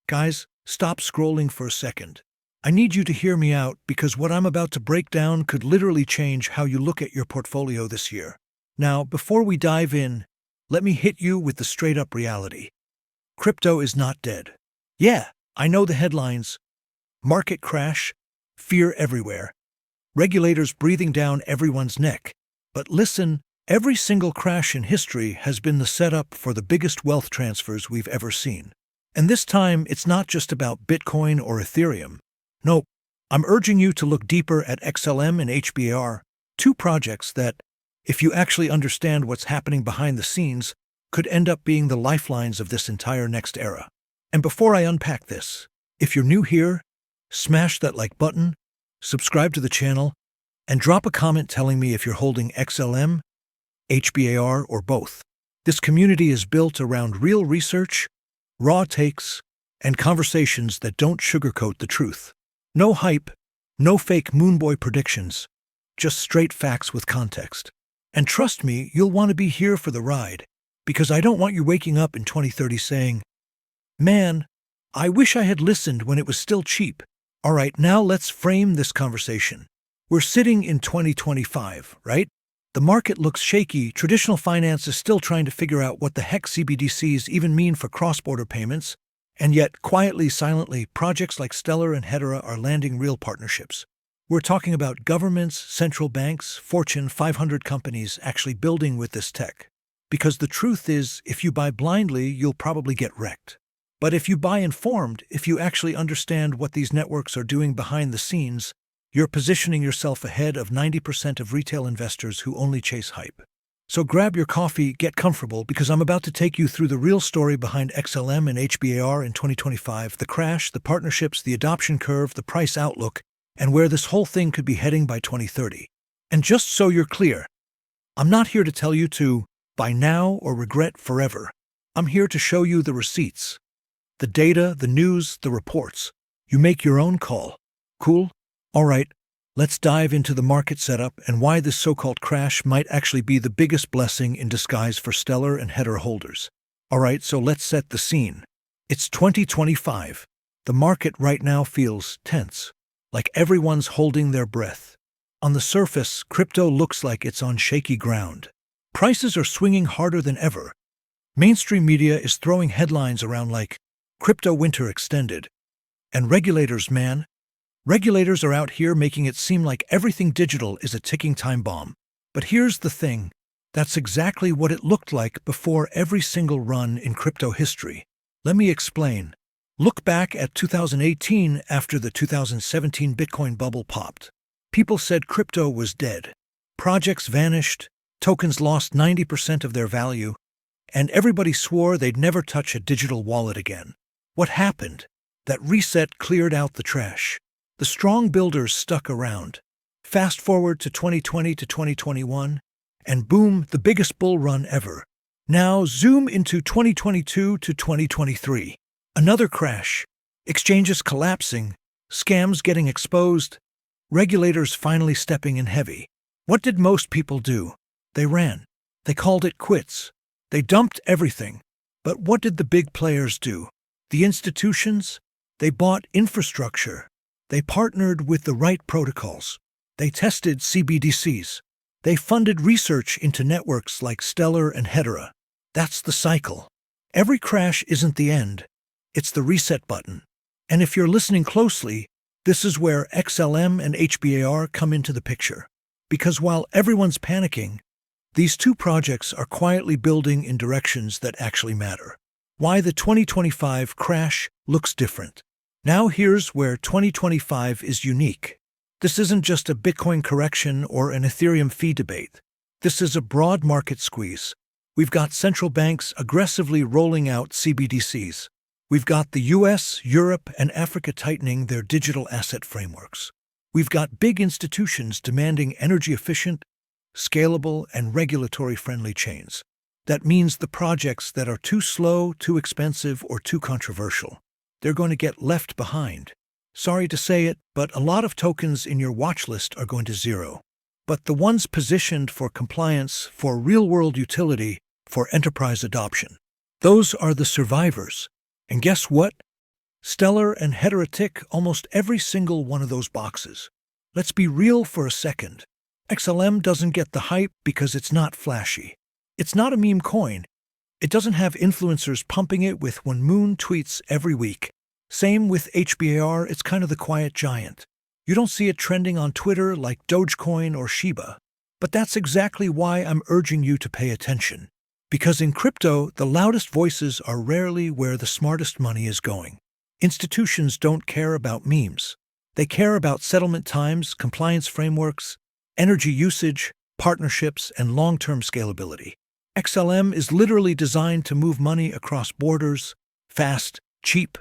Guys, stop scrolling for a second. I need you to hear me out because what I'm about to break down could literally change how you look at your portfolio this year. Now, before we dive in, let me hit you with the straight-up reality. Crypto is not dead. Yeah, I know the headlines. Market crash, fear everywhere, regulators breathing down everyone's neck. But listen, every single crash in history has been the setup for the biggest wealth transfers we've ever seen. And this time, it's not just about Bitcoin or Ethereum. No, I'm urging you to look deeper at XLM and HBAR, two projects that, if you actually understand what's happening behind the scenes, could end up being the lifelines of this entire next era. And before I unpack this, if you're new here, smash that like button, subscribe to the channel, and drop a comment telling me if you're holding XLM, HBAR, or both. This community is built around real research, raw takes, and conversations that don't sugarcoat the truth. No hype, no fake moonboy predictions, just straight facts with context. And trust me, you'll want to be here for the ride, because I don't want you waking up in 2030 saying, "Man, I wish I had listened when it was still cheap." All right, now let's frame this conversation. We're sitting in 2025, right? The market looks shaky. Traditional finance is still trying to figure out what the heck CBDCs even mean for cross-border payments. And yet, quietly, silently, projects like Stellar and Hedera are landing real partnerships. We're talking about governments, central banks, Fortune 500 companies actually building with this tech. Because the truth is, if you buy blindly, you'll probably get wrecked. But if you buy informed, if you actually understand what these networks are doing behind the scenes, you're positioning yourself ahead of 90% of retail investors who only chase hype. So grab your coffee, get comfortable, because I'm about to take you through the real story behind XLM and HBAR in 2025, the crash, the partnerships, the adoption curve, the price outlook, and where this whole thing could be heading by 2030. And just so you're clear, I'm not here to tell you to buy now or regret forever. I'm here to show you the receipts, the data, the news, the reports. You make your own call. Cool? All right, let's dive into the market setup and why this so-called crash might actually be the biggest blessing in disguise for Stellar and Hedera holders. All right, so let's set the scene. It's 2025. The market right now feels tense, like everyone's holding their breath. On the surface, crypto looks like it's on shaky ground. Prices are swinging harder than ever. Mainstream media is throwing headlines around like, "Crypto winter extended." And regulators, man. Regulators are out here making it seem like everything digital is a ticking time bomb. But here's the thing. That's exactly what it looked like before every single run in crypto history. Let me explain. Look back at 2018 after the 2017 Bitcoin bubble popped. People said crypto was dead. Projects vanished, tokens lost 90% of their value, and everybody swore they'd never touch a digital wallet again. What happened? That reset cleared out the trash. The strong builders stuck around. Fast forward to 2020 to 2021, and boom, the biggest bull run ever. Now zoom into 2022 to 2023. Another crash. Exchanges collapsing, scams getting exposed, regulators finally stepping in heavy. What did most people do? They ran. They called it quits. They dumped everything. But what did the big players do? The institutions? They bought infrastructure. They partnered with the right protocols. They tested CBDCs. They funded research into networks like Stellar and Hedera. That's the cycle. Every crash isn't the end. It's the reset button. And if you're listening closely, this is where XLM and HBAR come into the picture. Because while everyone's panicking, these two projects are quietly building in directions that actually matter. Why the 2025 crash looks different. Now here's where 2025 is unique. This isn't just a Bitcoin correction or an Ethereum fee debate. This is a broad market squeeze. We've got central banks aggressively rolling out CBDCs. We've got the US, Europe, and Africa tightening their digital asset frameworks. We've got big institutions demanding energy-efficient, scalable, and regulatory-friendly chains. That means the projects that are too slow, too expensive, or too controversial, they're going to get left behind. Sorry to say it, but a lot of tokens in your watch list are going to zero. But the ones positioned for compliance, for real-world utility, for enterprise adoption, those are the survivors. And guess what? Stellar and Hedera tick almost every single one of those boxes. Let's be real for a second. XLM doesn't get the hype because it's not flashy. It's not a meme coin. It doesn't have influencers pumping it with one moon tweets every week. Same with HBAR, it's kind of the quiet giant. You don't see it trending on Twitter like Dogecoin or Shiba. But that's exactly why I'm urging you to pay attention. Because in crypto, the loudest voices are rarely where the smartest money is going. Institutions don't care about memes. They care about settlement times, compliance frameworks, energy usage, partnerships, and long-term scalability. XLM is literally designed to move money across borders, fast, cheap,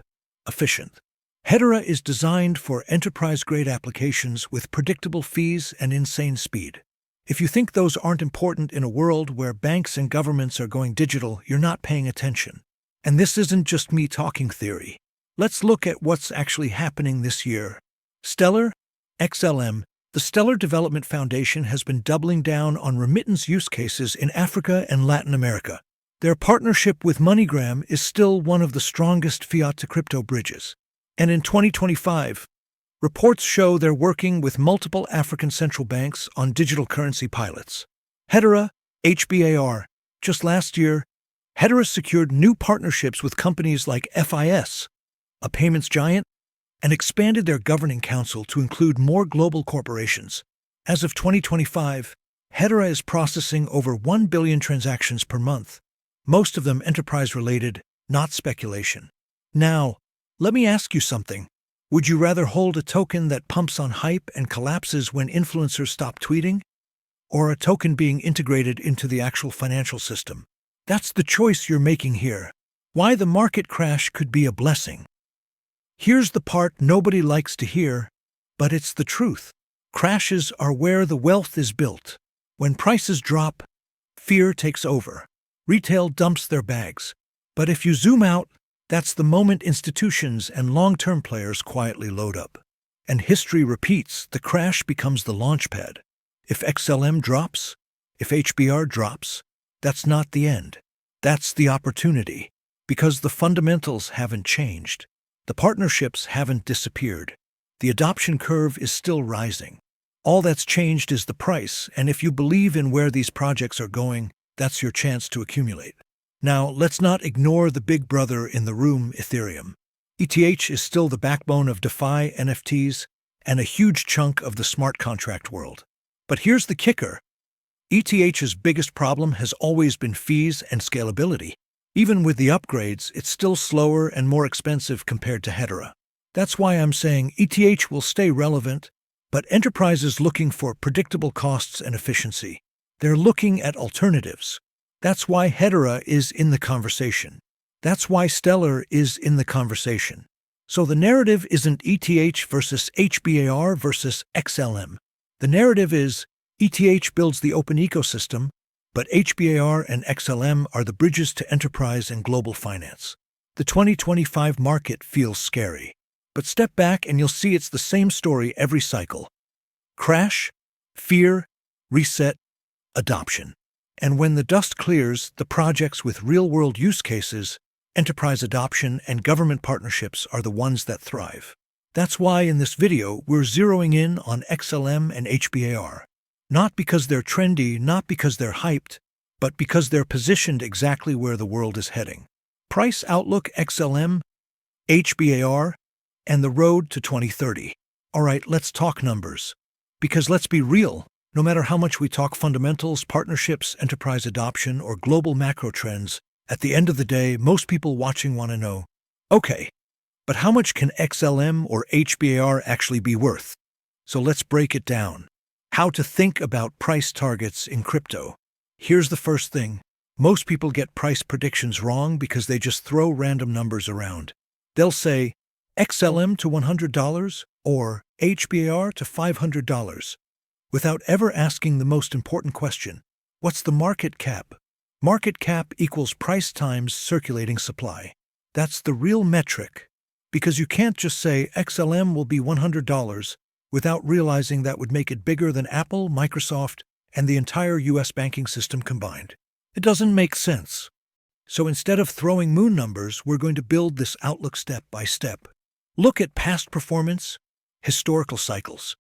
efficient. Hedera is designed for enterprise-grade applications with predictable fees and insane speed. If you think those aren't important in a world where banks and governments are going digital, you're not paying attention. And this isn't just me talking theory. Let's look at what's actually happening this year. Stellar, XLM. The Stellar Development Foundation has been doubling down on remittance use cases in Africa and Latin America. Their partnership with MoneyGram is still one of the strongest fiat-to-crypto bridges. And in 2025, reports show they're working with multiple African central banks on digital currency pilots. Hedera, HBAR. Just last year, Hedera secured new partnerships with companies like FIS, a payments giant, and expanded their governing council to include more global corporations. As of 2025, Hedera is processing over 1 billion transactions per month, most of them enterprise-related, not speculation. Now, let me ask you something. Would you rather hold a token that pumps on hype and collapses when influencers stop tweeting? Or a token being integrated into the actual financial system? That's the choice you're making here. Why the market crash could be a blessing. Here's the part nobody likes to hear, but it's the truth. Crashes are where the wealth is built. When prices drop, fear takes over. Retail dumps their bags. But if you zoom out, that's the moment institutions and long-term players quietly load up. And history repeats, the crash becomes the launchpad. If XLM drops, if HBR drops, that's not the end. That's the opportunity. Because the fundamentals haven't changed. The partnerships haven't disappeared. The adoption curve is still rising. All that's changed is the price, and if you believe in where these projects are going, that's your chance to accumulate. Now, let's not ignore the big brother in the room, Ethereum. ETH is still the backbone of DeFi, NFTs, and a huge chunk of the smart contract world. But here's the kicker. ETH's biggest problem has always been fees and scalability. Even with the upgrades, it's still slower and more expensive compared to Hedera. That's why I'm saying ETH will stay relevant, but enterprises looking for predictable costs and efficiency. They're looking at alternatives. That's why Hedera is in the conversation. That's why Stellar is in the conversation. So the narrative isn't ETH versus HBAR versus XLM. The narrative is ETH builds the open ecosystem, but HBAR and XLM are the bridges to enterprise and global finance. The 2025 market feels scary. But step back and you'll see it's the same story every cycle. Crash, fear, reset, adoption. And when the dust clears, the projects with real-world use cases, enterprise adoption, and government partnerships are the ones that thrive. That's why in this video we're zeroing in on XLM and HBAR. Not because they're trendy, not because they're hyped, but because they're positioned exactly where the world is heading. Price outlook XLM, HBAR, and the road to 2030. All right, let's talk numbers. Because let's be real, no matter how much we talk fundamentals, partnerships, enterprise adoption, or global macro trends, at the end of the day, most people watching want to know, okay, but how much can XLM or HBAR actually be worth? So let's break it down. How to think about price targets in crypto. Here's the first thing. Most people get price predictions wrong because they just throw random numbers around. They'll say XLM to $100 or HBAR to $500 without ever asking the most important question. What's the market cap? Market cap equals price times circulating supply. That's the real metric. Because you can't just say XLM will be $100 without realizing that would make it bigger than Apple, Microsoft, and the entire US banking system combined. It doesn't make sense. So instead of throwing moon numbers, we're going to build this outlook step by step. Look at past performance, historical cycles,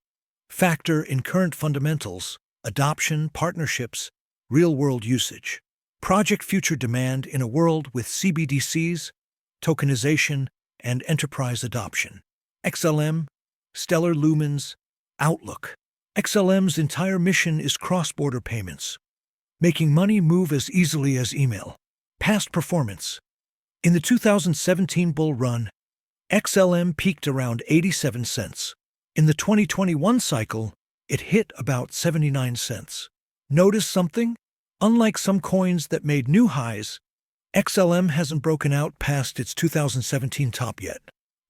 factor in current fundamentals, adoption, partnerships, real-world usage, project future demand in a world with CBDCs, tokenization, and enterprise adoption. XLM, Stellar Lumens, Outlook. XLM's entire mission is cross-border payments, making money move as easily as email. Past performance. In the 2017 bull run, XLM peaked around 87 cents. In the 2021 cycle, it hit about 79 cents. Notice something? Unlike some coins that made new highs, XLM hasn't broken out past its 2017 top yet.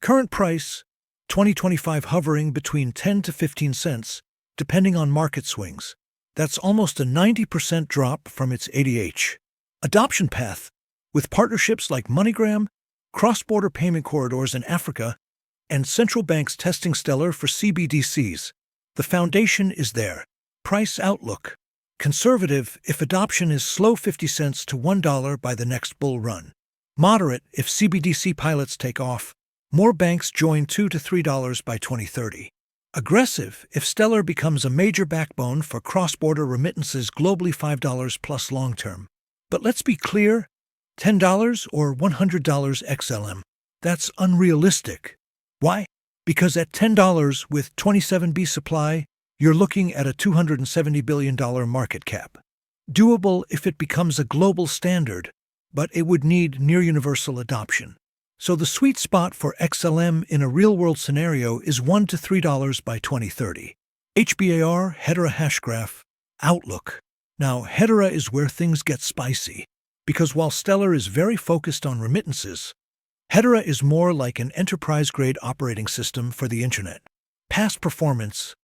Current price, 2025 hovering between 10 to 15 cents, depending on market swings. That's almost a 90% drop from its ADH. Adoption path, with partnerships like MoneyGram, cross-border payment corridors in Africa, and central banks testing Stellar for CBDCs. The foundation is there. Price outlook. Conservative if adoption is slow 50 cents to $1 by the next bull run. Moderate if CBDC pilots take off. More banks join $2 to $3 by 2030. Aggressive if Stellar becomes a major backbone for cross-border remittances globally $5 plus long-term. But let's be clear, $10 or $100 XLM. That's unrealistic. Why? Because at $10 with 27B supply, you're looking at a $270 billion market cap. Doable if it becomes a global standard, but it would need near-universal adoption. So the sweet spot for XLM in a real-world scenario is $1 to $3 by 2030. HBAR, Hedera hash graph, outlook. Now, Hedera is where things get spicy, because while Stellar is very focused on remittances, Hedera is more like an enterprise-grade operating system for the internet. Past performance.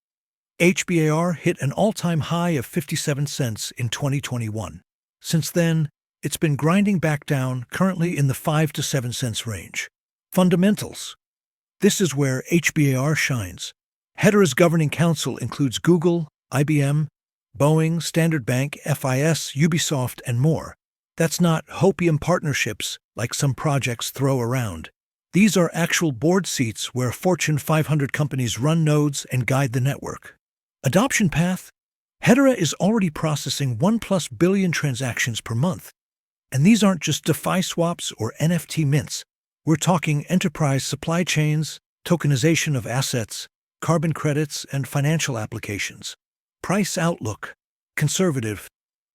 HBAR hit an all-time high of 57 cents in 2021. Since then, it's been grinding back down, currently in the 5 to 7 cents range. Fundamentals. This is where HBAR shines. Hedera's governing council includes Google, IBM, Boeing, Standard Bank, FIS, Ubisoft, and more. That's not hopium partnerships like some projects throw around. These are actual board seats where Fortune 500 companies run nodes and guide the network. Adoption path. Hedera is already processing 1+ billion transactions per month. And these aren't just DeFi swaps or NFT mints. We're talking enterprise supply chains, tokenization of assets, carbon credits, and financial applications. Price outlook. Conservative.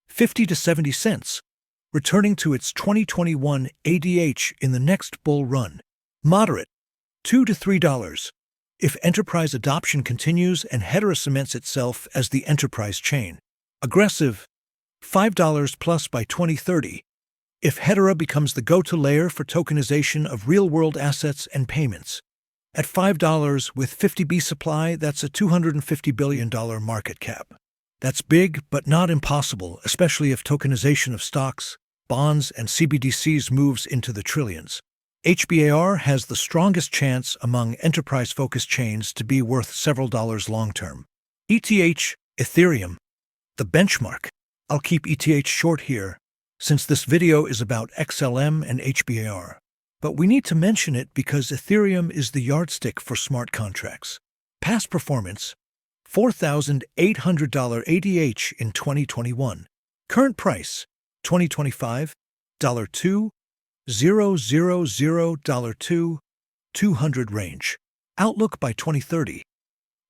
50 to 70 cents. Returning to its 2021 ADH in the next bull run. Moderate. $2 to $3. If enterprise adoption continues and Hedera cements itself as the enterprise chain. Aggressive. $5 plus by 2030. If Hedera becomes the go-to layer for tokenization of real-world assets and payments. At $5 with 50B supply, that's a $250 billion market cap. That's big, but not impossible, especially if tokenization of stocks, bonds, and CBDCs moves into the trillions. HBAR has the strongest chance among enterprise-focused chains to be worth several dollars long-term. ETH, Ethereum, the benchmark. I'll keep ETH short here, since this video is about XLM and HBAR. But we need to mention it because Ethereum is the yardstick for smart contracts. Past performance, $4,800 ADH in 2021. Current price, 2025, $2,000, $200 range. Outlook by 2030.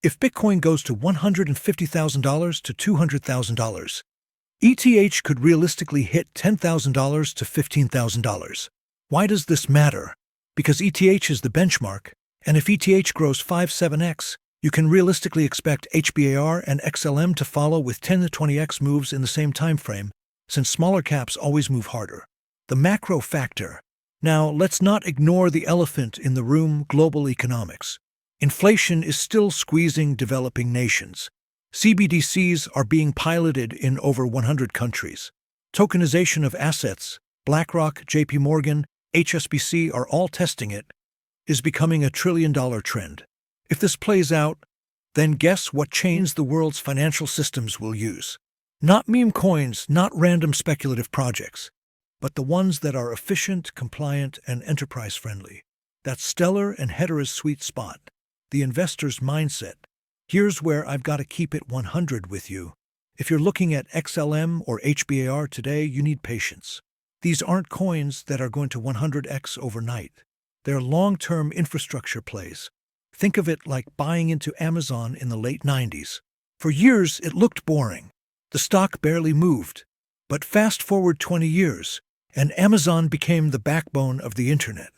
If Bitcoin goes to $150,000 to $200,000, ETH could realistically hit $10,000 to $15,000. Why does this matter? Because ETH is the benchmark, and if ETH grows 5-7x, you can realistically expect HBAR and XLM to follow with 10 to 20x moves in the same time frame, since smaller caps always move harder. The macro factor. Now, let's not ignore the elephant in the room: global economics. Inflation is still squeezing developing nations. CBDCs are being piloted in over 100 countries. Tokenization of assets, BlackRock, JP Morgan, HSBC are all testing it, is becoming a trillion-dollar trend. If this plays out, then guess what chains the world's financial systems will use? Not meme coins, not random speculative projects. but the ones that are efficient, compliant, and enterprise-friendly. That's Stellar and Hedera's sweet spot, the investor's mindset. Here's where I've got to keep it 100 with you. If you're looking at XLM or HBAR today, you need patience. These aren't coins that are going to 100x overnight. They're long-term infrastructure plays. Think of it like buying into Amazon in the late 90s. For years, it looked boring. The stock barely moved. But fast forward 20 years, and Amazon became the backbone of the internet.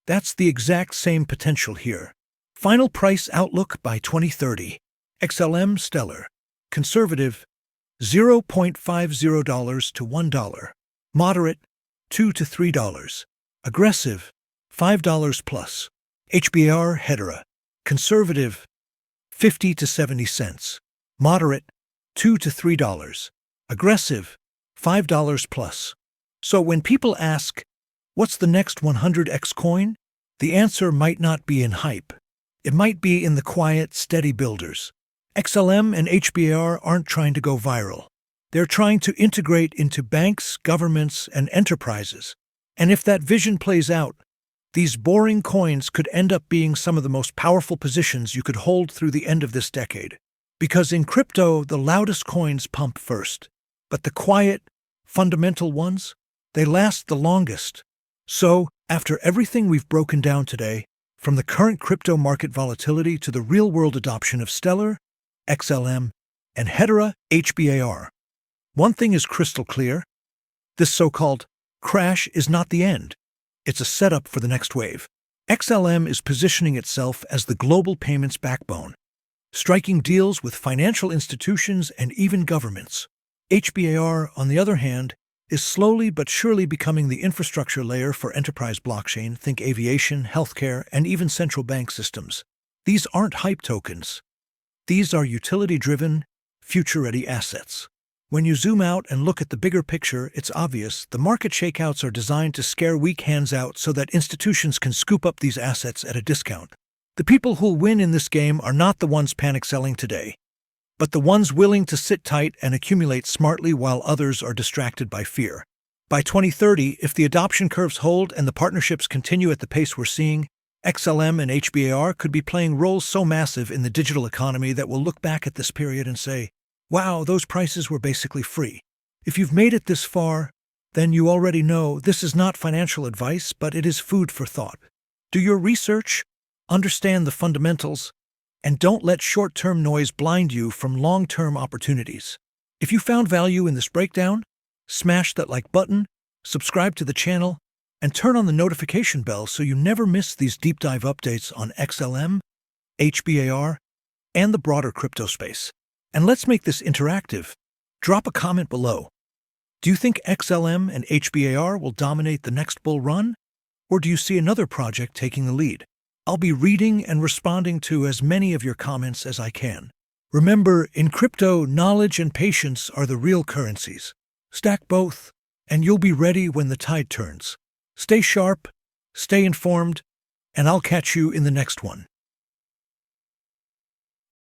That's the exact same potential here. Final price outlook by 2030. XLM Stellar. Conservative, $0.50 to $1. Moderate, $2 to $3. Aggressive, $5 plus. HBAR Hedera. Conservative, 50 to 70 cents. Moderate, $2 to $3. Aggressive, $5 plus. So when people ask, what's the next 100x coin? The answer might not be in hype. It might be in the quiet, steady builders. XLM and HBAR aren't trying to go viral. They're trying to integrate into banks, governments, and enterprises. And if that vision plays out, these boring coins could end up being some of the most powerful positions you could hold through the end of this decade. Because in crypto, the loudest coins pump first. But the quiet, fundamental ones, they last the longest. So, after everything we've broken down today, from the current crypto market volatility to the real-world adoption of Stellar, XLM, and Hedera HBAR, one thing is crystal clear. This so-called crash is not the end. It's a setup for the next wave. XLM is positioning itself as the global payments backbone, striking deals with financial institutions and even governments. HBAR, on the other hand, is slowly but surely becoming the infrastructure layer for enterprise blockchain, think aviation, healthcare, and even central bank systems. These aren't hype tokens. These are utility-driven, future-ready assets. When you zoom out and look at the bigger picture, it's obvious the market shakeouts are designed to scare weak hands out so that institutions can scoop up these assets at a discount. The people who'll win in this game are not the ones panic selling today, but the ones willing to sit tight and accumulate smartly while others are distracted by fear. By 2030, if the adoption curves hold and the partnerships continue at the pace we're seeing, XLM and HBAR could be playing roles so massive in the digital economy that we'll look back at this period and say, wow, those prices were basically free. If you've made it this far, then you already know this is not financial advice, but it is food for thought. Do your research, understand the fundamentals, and don't let short-term noise blind you from long-term opportunities. If you found value in this breakdown, smash that like button, subscribe to the channel, and turn on the notification bell so you never miss these deep dive updates on XLM, HBAR, and the broader crypto space. And let's make this interactive. Drop a comment below. Do you think XLM and HBAR will dominate the next bull run? Or do you see another project taking the lead? I'll be reading and responding to as many of your comments as I can. Remember, in crypto, knowledge and patience are the real currencies. Stack both, and you'll be ready when the tide turns. Stay sharp, stay informed, and I'll catch you in the next one.